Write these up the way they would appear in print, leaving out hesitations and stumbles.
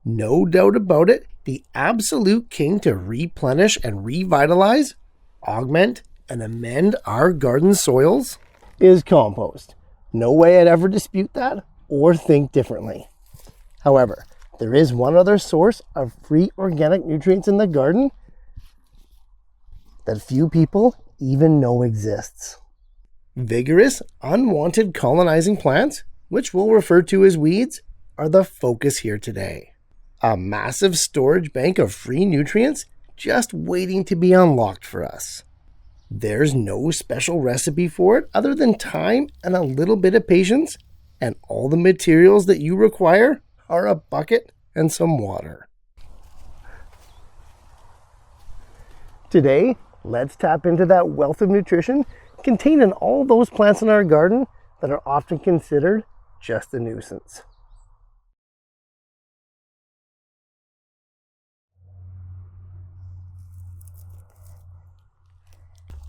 No doubt about it, the absolute king to replenish and revitalize, augment, and amend our garden soils is compost. No way I'd ever dispute that or think differently. However, there is one other source of free organic nutrients in the garden that few people even know exists. Vigorous, unwanted colonizing plants, which we'll refer to as weeds, are the focus here today. A massive storage bank of free nutrients just waiting to be unlocked for us. There's no special recipe for it other than time and a little bit of patience, and all the materials that you require are a bucket and some water. Today, let's tap into that wealth of nutrition contained in all those plants in our garden that are often considered just a nuisance.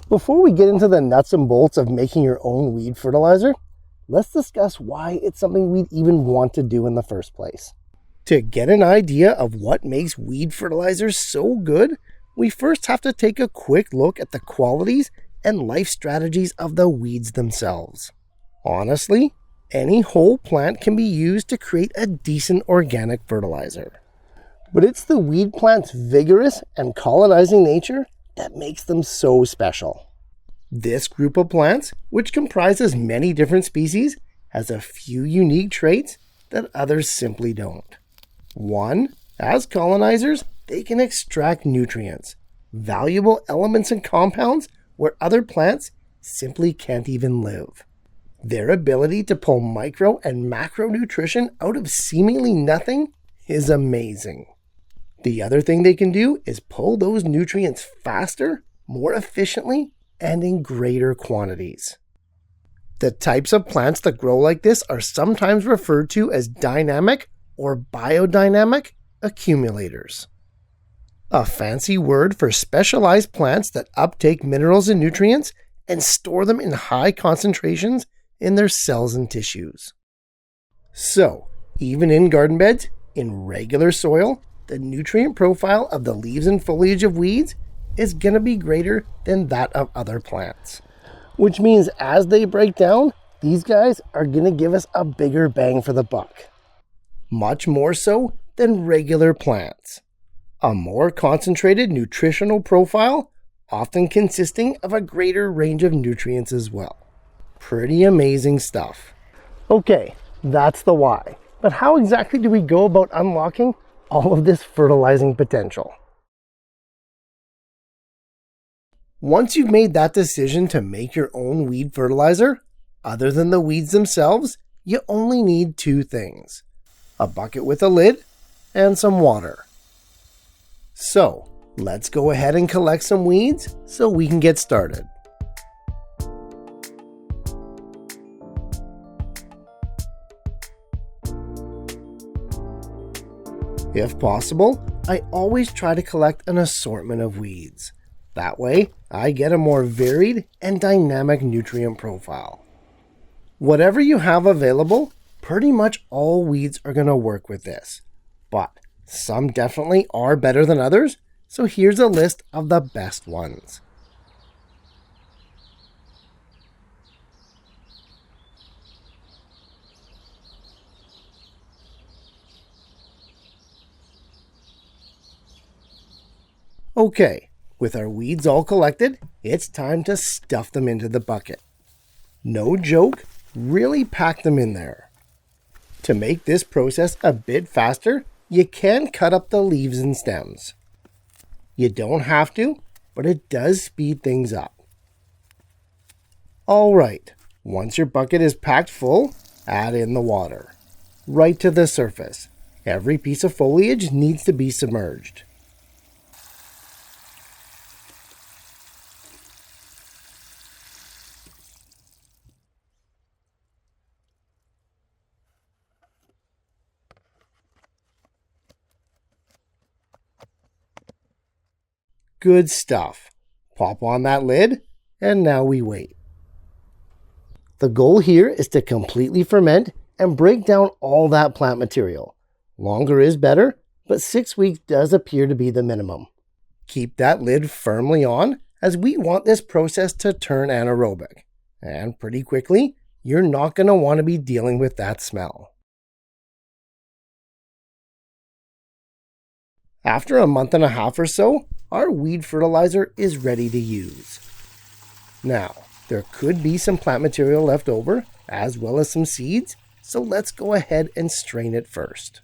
Before we get into the nuts and bolts of making your own weed fertilizer, let's discuss why it's something we'd even want to do in the first place. To get an idea of what makes weed fertilizer so good, we first have to take a quick look at the qualities and life strategies of the weeds themselves. Honestly, any whole plant can be used to create a decent organic fertilizer. But it's the weed plant's vigorous and colonizing nature that makes them so special. This group of plants, which comprises many different species, has a few unique traits that others simply don't. One, as colonizers, they can extract nutrients, valuable elements and compounds where other plants simply can't even live. Their ability to pull micro and macronutrition out of seemingly nothing is amazing. The other thing they can do is pull those nutrients faster, more efficiently, and in greater quantities. The types of plants that grow like this are sometimes referred to as dynamic or biodynamic accumulators. A fancy word for specialized plants that uptake minerals and nutrients and store them in high concentrations in their cells and tissues. So, even in garden beds, in regular soil, the nutrient profile of the leaves and foliage of weeds is going to be greater than that of other plants. Which means as they break down, these guys are going to give us a bigger bang for the buck. Much more so than regular plants. A more concentrated nutritional profile, often consisting of a greater range of nutrients as well. Pretty amazing stuff. Okay, that's the why. But how exactly do we go about unlocking all of this fertilizing potential? Once you've made that decision to make your own weed fertilizer, other than the weeds themselves, you only need two things: a bucket with a lid and some water. So, let's go ahead and collect some weeds so we can get started. If possible, I always try to collect an assortment of weeds. That way, I get a more varied and dynamic nutrient profile. Whatever you have available, pretty much all weeds are going to work with this. But some definitely are better than others, so here's a list of the best ones. Okay, with our weeds all collected, it's time to stuff them into the bucket. No joke, really pack them in there. To make this process a bit faster, you can cut up the leaves and stems. You don't have to, but it does speed things up. Alright, once your bucket is packed full, add in the water. Right to the surface. Every piece of foliage needs to be submerged. Good stuff. Pop on that lid, and now we wait. The goal here is to completely ferment and break down all that plant material. Longer is better, but 6 weeks does appear to be the minimum. Keep that lid firmly on, as we want this process to turn anaerobic, and pretty quickly, you're not going to want to be dealing with that smell. After a month and a half or so, our weed fertilizer is ready to use. Now, there could be some plant material left over, as well as some seeds, so let's go ahead and strain it first.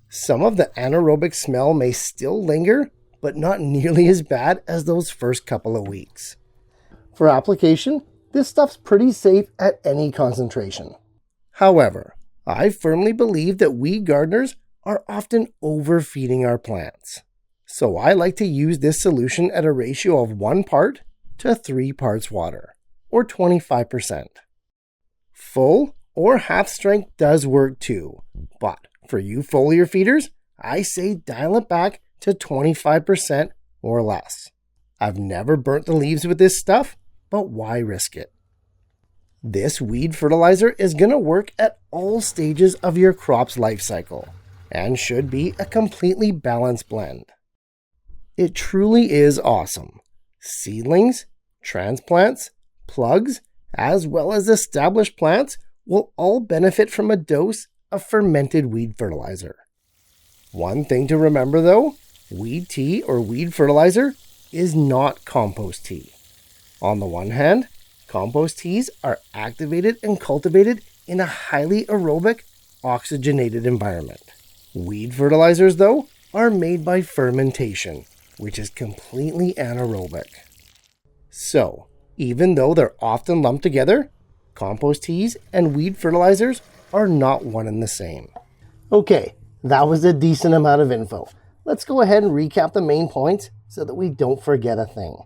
Some of the anaerobic smell may still linger, but not nearly as bad as those first couple of weeks. For application, this stuff's pretty safe at any concentration. However, I firmly believe that we gardeners are often overfeeding our plants. So I like to use this solution at a ratio of 1 part to 3 parts water, or 25%. Full or half strength does work too, but for you foliar feeders, I say dial it back to 25% or less. I've never burnt the leaves with this stuff, but why risk it? This weed fertilizer is going to work at all stages of your crop's life cycle and should be a completely balanced blend. It truly is awesome. Seedlings, transplants, plugs, as well as established plants will all benefit from a dose of fermented weed fertilizer. One thing to remember though, weed tea or weed fertilizer is not compost tea. On the one hand, compost teas are activated and cultivated in a highly aerobic, oxygenated environment. Weed fertilizers, though, are made by fermentation, which is completely anaerobic. So, even though they're often lumped together, compost teas and weed fertilizers are not one and the same. Okay, that was a decent amount of info. Let's go ahead and recap the main points so that we don't forget a thing.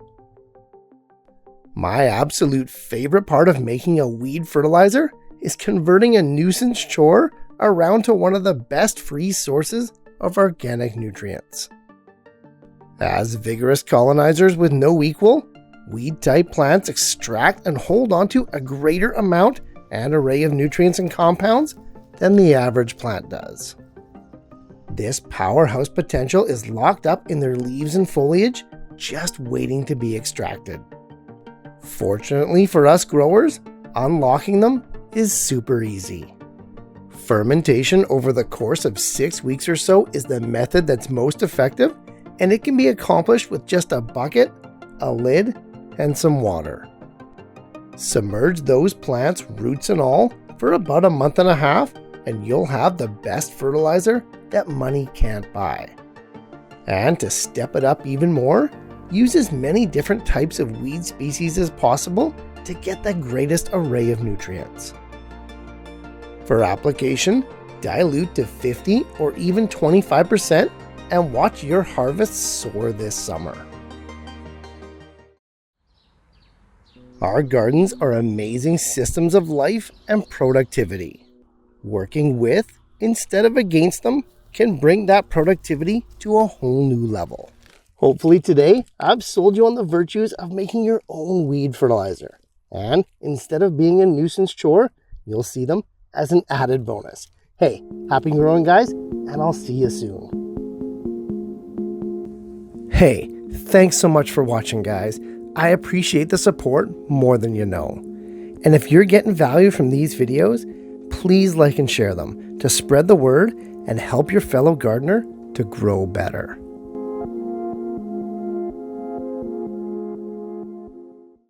My absolute favorite part of making a weed fertilizer is converting a nuisance chore around to one of the best free sources of organic nutrients. As vigorous colonizers with no equal, weed-type plants extract and hold onto a greater amount and array of nutrients and compounds than the average plant does. This powerhouse potential is locked up in their leaves and foliage, just waiting to be extracted. Fortunately for us growers, unlocking them is super easy. Fermentation over the course of 6 weeks or so is the method that's most effective, and it can be accomplished with just a bucket, a lid, and some water. Submerge those plants, roots and all, for about a month and a half, and you'll have the best fertilizer that money can't buy. And to step it up even more, use as many different types of weed species as possible to get the greatest array of nutrients. For application, dilute to 50 or even 25% and watch your harvests soar this summer. Our gardens are amazing systems of life and productivity. Working with instead of against them can bring that productivity to a whole new level. Hopefully today, I've sold you on the virtues of making your own weed fertilizer. And instead of being a nuisance chore, you'll see them as an added bonus. Hey, happy growing guys, and I'll see you soon. Hey, thanks so much for watching guys. I appreciate the support more than you know. And if you're getting value from these videos, please like and share them to spread the word and help your fellow gardener to grow better.